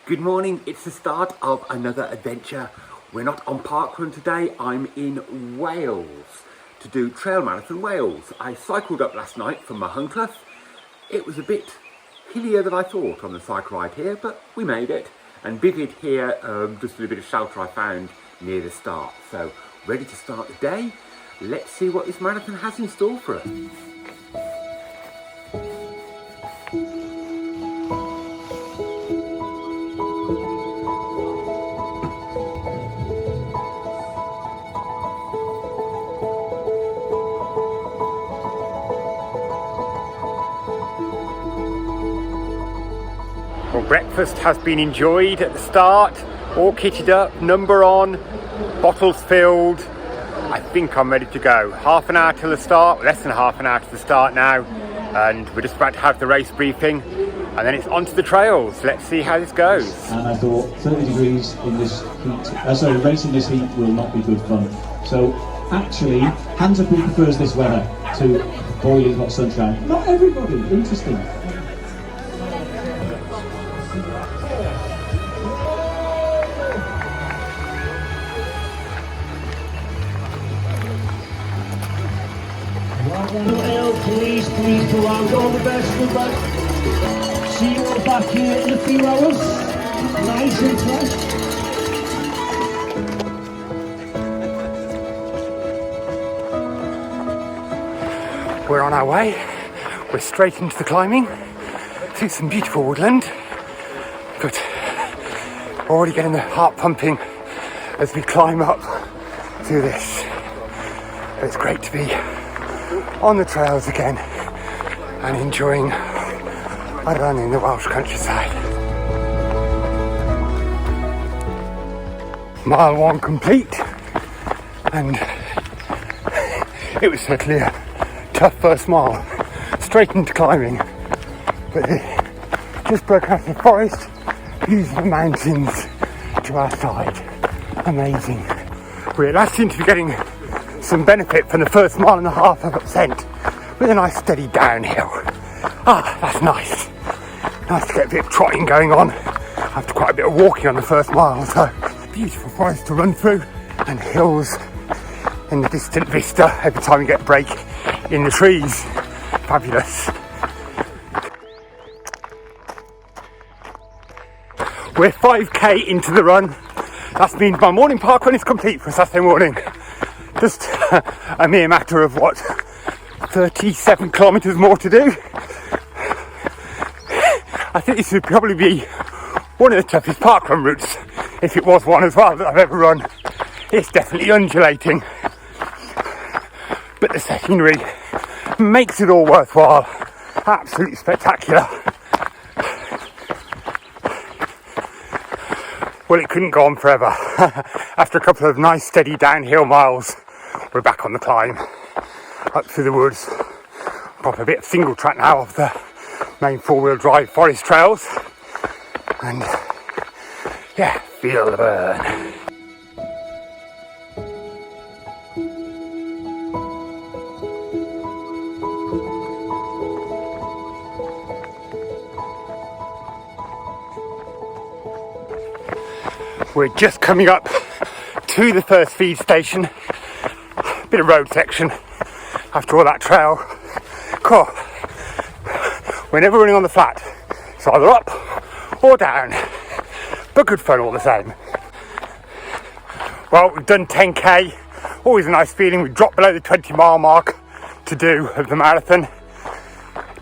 Good morning, it's the start of another adventure. We're not on parkrun today, I'm in Wales to do Trail Marathon Wales. I cycled up last night from Machynlleth. It was a bit hillier than I thought on the cycle ride here, but we made it. And bivi'd here, just a little bit of shelter I found near the start. So, ready to start the day. Let's see what this marathon has in store for us. Well, breakfast has been enjoyed at the start, all kitted up, number on, bottles filled. I think I'm ready to go. Half an hour till the start, less than half an hour to the start now, and we're just about to have the race briefing, and then it's onto the trails. Let's see how this goes. And I thought 30 degrees in this heat, race in this heat will not be good fun. So actually, hands up who prefers this weather to boiling hot sunshine. Not everybody, interesting. Please go out, all the best, goodbye. See you all back here in a few hours. Nice and fresh. We're on our way. We're straight into the climbing. See some beautiful woodland. But already getting the heart pumping as we climb up through this. It's great to be on the trails again and enjoying a run in the Welsh countryside. Mile 1 complete, and it was certainly a tough first mile, straight into climbing, but it just broke out of the forest, views of the mountains to our side. Amazing. We at last seem to be getting some benefit from the first mile and a half of ascent with a nice steady downhill. That's nice. Nice to get a bit of trotting going on after quite a bit of walking on the first mile. So beautiful forest to run through and hills in the distant vista every time you get a break in the trees. Fabulous. We're 5k into the run. That means my morning park run is complete for Saturday morning. Just a mere matter of 37 kilometres more to do. I think this would probably be one of the toughest parkrun routes, if it was one as well, that I've ever run. It's definitely undulating, but the scenery makes it all worthwhile. Absolutely spectacular. Well, it couldn't go on forever. After a couple of nice steady downhill miles, we're back on the climb up through the woods. Proper bit of single track now of the main four-wheel drive forest trails, and yeah, feel the burn. We're just coming up to the first feed station. Bit of road section after all that trail. Cool. We're never running on the flat. It's either up or down, but good fun all the same. Well, we've done 10k. Always a nice feeling. We dropped below the 20-mile mark to do of the marathon.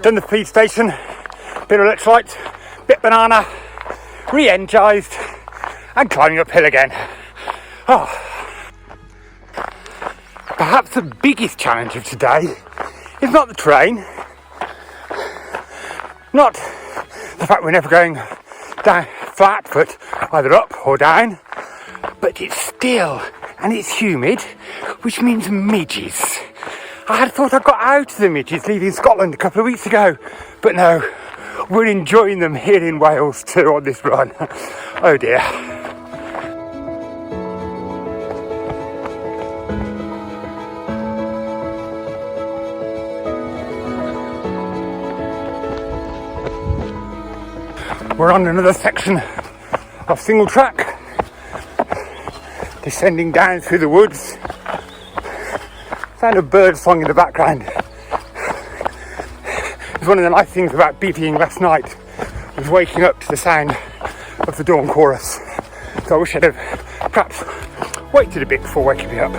Done the feed station. Bit of electrolytes, bit banana, re-energised, and climbing uphill again. Perhaps the biggest challenge of today is not the terrain, not the fact we're never going down flat, but either up or down, but it's still and it's humid, which means midges. I had thought I got out of the midges leaving Scotland a couple of weeks ago, but no, we're enjoying them here in Wales too on this run. Oh dear. We're on another section of single track, descending down through the woods. Sound of bird song in the background. It's one of the nice things about bivi'ing last night, was waking up to the sound of the dawn chorus. So I wish I'd have perhaps waited a bit before waking me up.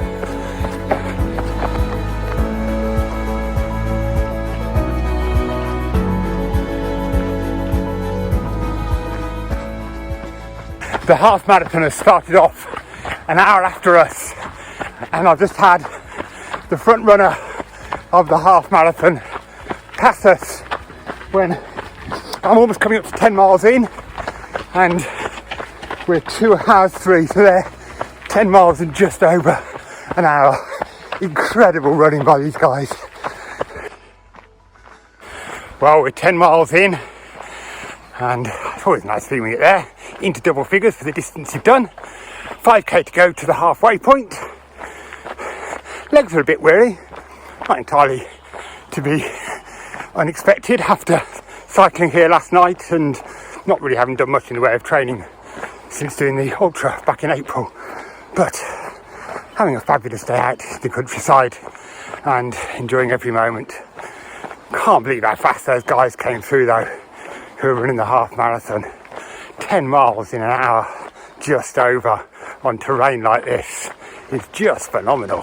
The half marathon has started off an hour after us, and I've just had the front runner of the half marathon pass us when I'm almost coming up to 10 miles in, and we're 2 hours through, so they're 10 miles in just over an hour. Incredible running by these guys. Well, we're 10 miles in, and it's always nice feeling it there, into double figures for the distance you've done. 5k to go to the halfway point. Legs are a bit weary, not entirely to be unexpected after cycling here last night and not really having done much in the way of training since doing the ultra back in April, but having a fabulous day out in the countryside and enjoying every moment. Can't believe how fast those guys came through though, who are running the half marathon. 10 miles in an hour, just over, on terrain like this is just phenomenal.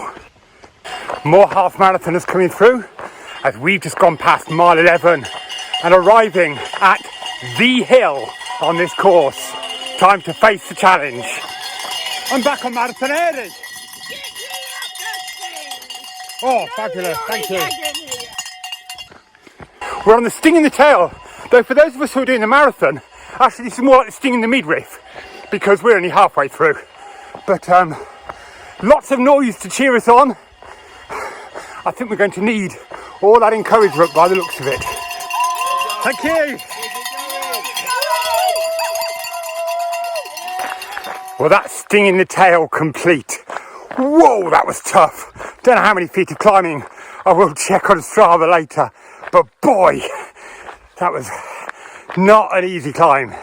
More half marathoners coming through as we've just gone past mile 11 and arriving at the hill on this course. Time to face the challenge. I'm back on Marathon early. Oh, fabulous, thank you. We're on the sting in the tail, though for those of us who are doing the marathon, actually this is more like the sting in the midriff because we're only halfway through. But lots of noise to cheer us on. I think we're going to need all that encouragement by the looks of it. Thank you. Well, that's sting in the tail complete. Whoa, that was tough. Don't know how many feet of climbing. I will check on Strava later. But boy, that was not an easy climb.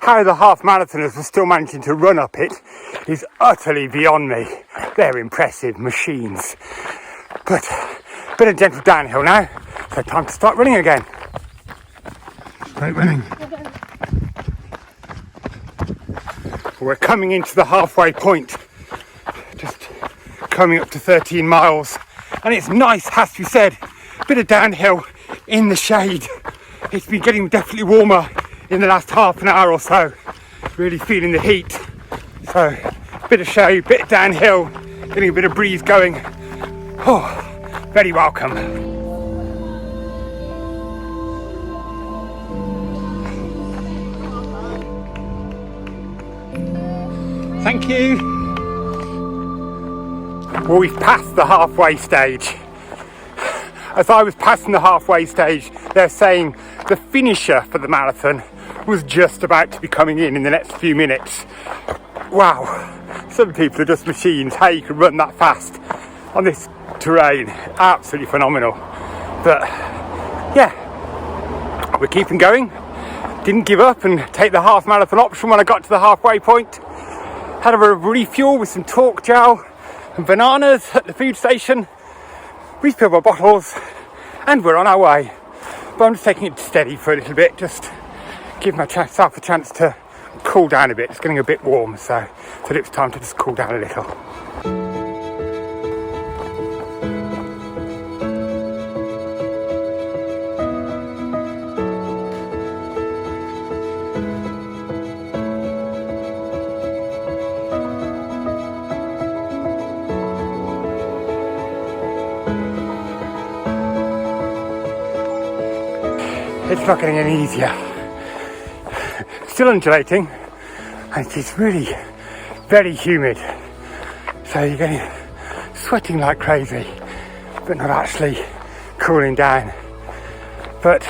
How the half marathoners were still managing to run up it is utterly beyond me. They're impressive machines. But a bit of gentle downhill now, so time to start running again. Straight running. We're coming into the halfway point, just coming up to 13 miles, and it's nice, has to be said, a bit of downhill in the shade. It's been getting definitely warmer in the last half an hour or so, really feeling the heat. So a bit of shade, bit of downhill, getting a bit of breeze going. Oh, very welcome. Thank you. Well, we've passed the halfway stage. As I was passing the halfway stage, they're saying the finisher for the marathon was just about to be coming in the next few minutes. Wow, some people are just machines. How you can run that fast on this terrain, absolutely phenomenal. But yeah, we're keeping going. Didn't give up and take the half marathon option when I got to the halfway point. Had a refuel with some Dolgellau and bananas at the food station. Refilled my bottles and we're on our way. But I'm just taking it steady for a little bit, just give myself a chance to cool down a bit. It's getting a bit warm, so it's time to just cool down a little. It's not getting any easier. Still undulating, and it is really very humid. So you're getting sweating like crazy, but not actually cooling down. But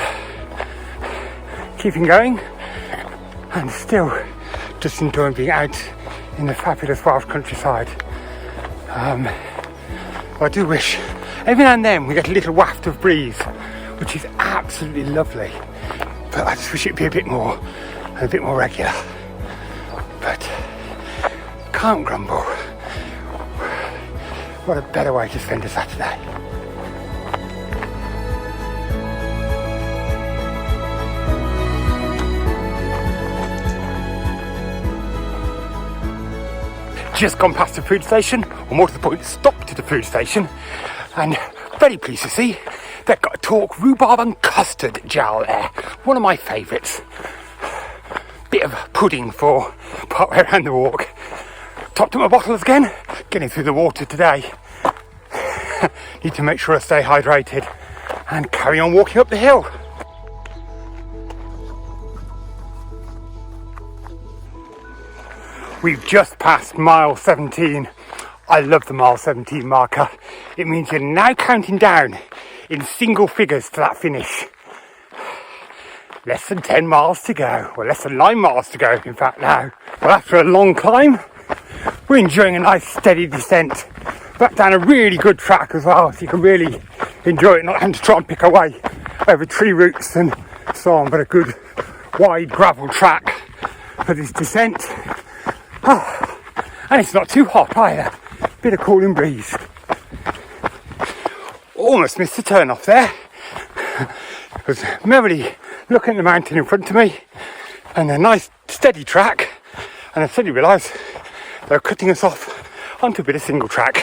keeping going, and still just enjoying being out in the fabulous Welsh countryside. I do wish every now and then we get a little waft of breeze, which is absolutely lovely, but I just wish it'd be a bit more and a bit more regular. can't grumble. What a better way to spend a Saturday. Just gone past the food station, or more to the point, stopped at the food station, and very pleased to see they've got a Torque rhubarb and custard gel there. One of my favourites. Bit of pudding for part way around the walk. Topped up my bottles again, getting through the water today. Need to make sure I stay hydrated and carry on walking up the hill. We've just passed mile 17. I love the mile 17 marker. It means you're now counting down in single figures to that finish. Less than 10 miles to go, or less than 9 miles to go in fact now. Well, after a long climb, we're enjoying a nice steady descent back down a really good track as well, so you can really enjoy it, not having to try and pick our way over tree roots and so on, but a good wide gravel track for this descent. Oh, and it's not too hot either, bit of cooling breeze. Almost missed the turn off there. I was merrily looking at the mountain in front of me and a nice steady track, and I suddenly realised they were cutting us off onto a bit of single track.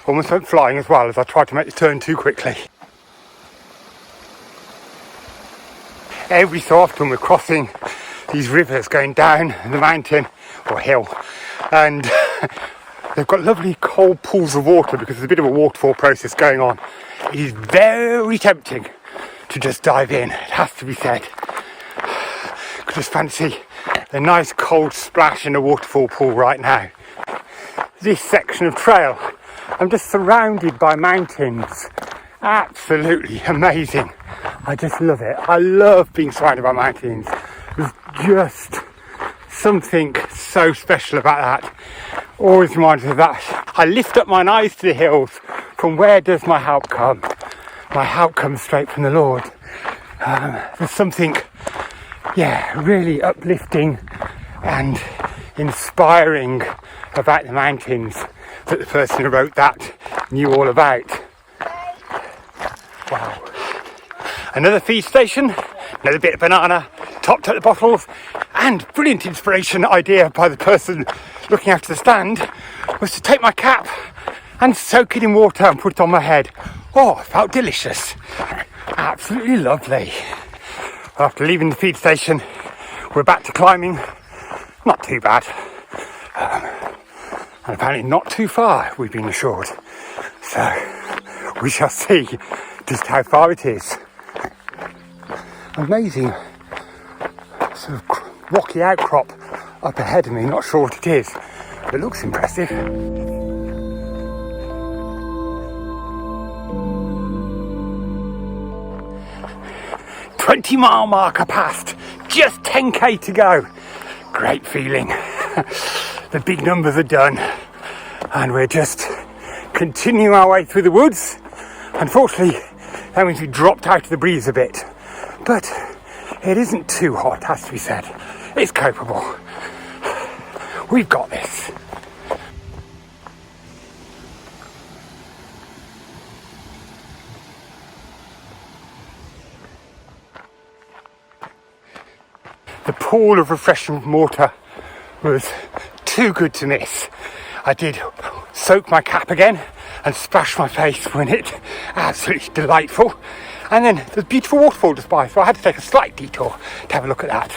Almost went flying as well as I tried to make the turn too quickly. Every so often we're crossing these rivers going down the mountain or hill, and they've got lovely cold pools of water because there's a bit of a waterfall process going on. It is very tempting to just dive in, it has to be said. Could just fancy a nice cold splash in a waterfall pool right now. This section of trail, I'm just surrounded by mountains. Absolutely amazing. I just love it. I love being surrounded by mountains. There's just something so special about that. Always reminds me of that. I lift up mine eyes to the hills. From where does my help come? My help comes straight from the Lord. There's something, really uplifting and inspiring about the mountains that the person who wrote that knew all about. Wow. Another feed station, another bit of banana, topped up the bottles, and brilliant inspiration idea by the person looking after the stand was to take my cap and soak it in water and put it on my head. Oh, it felt delicious. Absolutely lovely. After leaving the feed station, we're back to climbing. Not too bad. And apparently not too far, we've been assured. So, we shall see just how far it is. Amazing sort of rocky outcrop up ahead of me, not sure what it is, but it looks impressive. 20-mile marker passed, just 10k to go. Great feeling. The big numbers are done and we're just continuing our way through the woods. Unfortunately, that means we dropped out of the breeze a bit, but it isn't too hot, has to be said. It's copable. We've got this. The pool of refreshing water was too good to miss. I did soak my cap again and splash my face in it. Absolutely delightful. And then there's a beautiful waterfall just by, so I had to take a slight detour to have a look at that.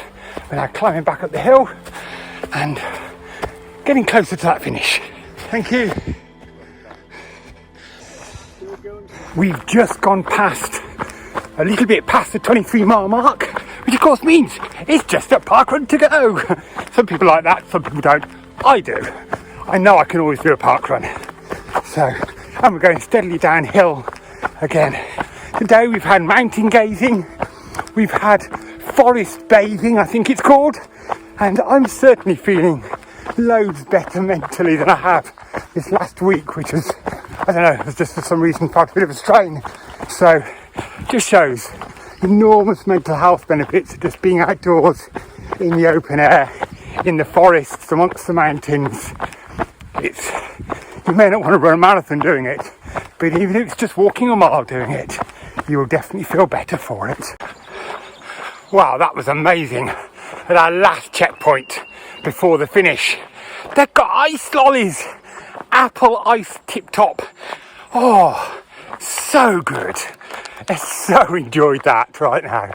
We're now climbing back up the hill and getting closer to that finish. Thank you. We've just gone past, a little bit past the 23-mile mark, which of course means it's just a park run to go. Some people like that, some people don't. I do. I know I can always do a park run. So, and we're going steadily downhill again. Today we've had mountain gazing, we've had forest bathing, I think it's called, and I'm certainly feeling loads better mentally than I have this last week, which was, I don't know, was just for some reason felt a bit of a strain. So, just shows enormous mental health benefits of just being outdoors in the open air in the forests amongst the mountains. You may not want to run a marathon doing it, but even if it's just walking a mile doing it, you will definitely feel better for it. Wow, that was amazing. At our last checkpoint before the finish, they've got ice lollies, apple ice tip top. Oh, so good. I so enjoyed that right now.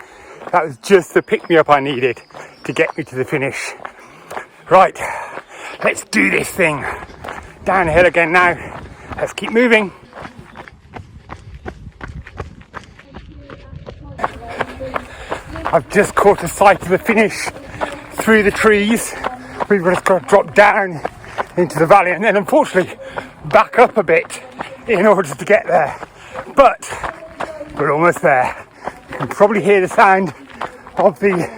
That was just the pick-me-up I needed to get me to the finish. Right, let's do this thing. Downhill again now. Let's keep moving. I've just caught a sight of the finish through the trees. We've just got to drop down into the valley and then unfortunately back up a bit in order to get there. But we're almost there. You can probably hear the sound of the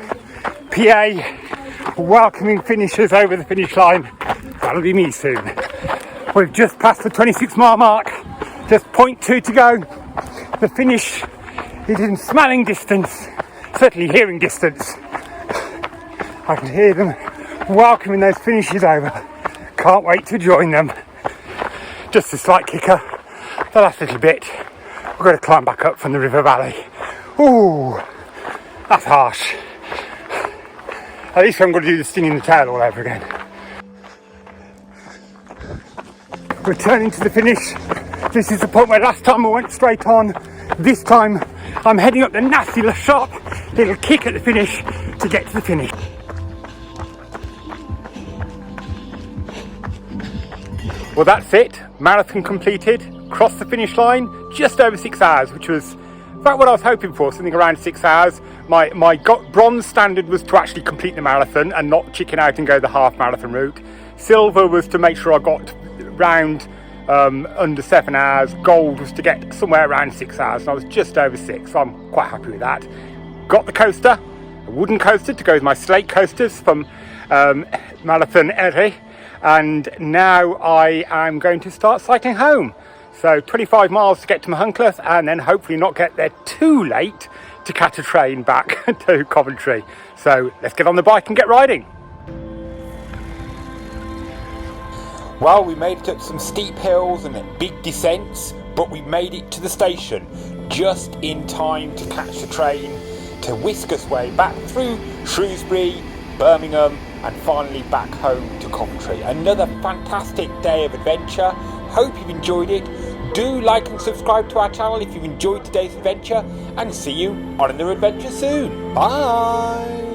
PA welcoming finishers over the finish line. That'll be me soon. We've just passed the 26-mile mark. Just 0.2 to go. The finish is in smelling distance. Certainly hearing distance. I can hear them welcoming those finishes over. Can't wait to join them. Just a slight kicker. The last little bit. We've got to climb back up from the river valley. Ooh, that's harsh. At least I'm going to do the sting in the tail all over again. Returning to the finish. This is the point where last time I went straight on. This time I'm heading up the nasty sharp little kick at the finish to get to the finish. Well, that's it. Marathon completed. Crossed the finish line just over 6 hours, which was about what I was hoping for, something around 6 hours. My bronze standard was to actually complete the marathon and not chicken out and go the half marathon route. Silver was to make sure I got round under 7 hours. Gold was to get somewhere around 6 hours, and I was just over 6, so I'm quite happy with that. Got the coaster, a wooden coaster to go with my slate coasters from Marathon Eri, and now I am going to start cycling home. So 25 miles to get to Machynlleth, and then hopefully not get there too late to catch a train back to Coventry. So let's get on the bike and get riding. Well, we made it up some steep hills and big descents, but we made it to the station just in time to catch the train to whisk us way back through Shrewsbury, Birmingham, and finally back home to Coventry. Another fantastic day of adventure. Hope you've enjoyed it. Do like and subscribe to our channel if you've enjoyed today's adventure, and see you on another adventure soon. Bye!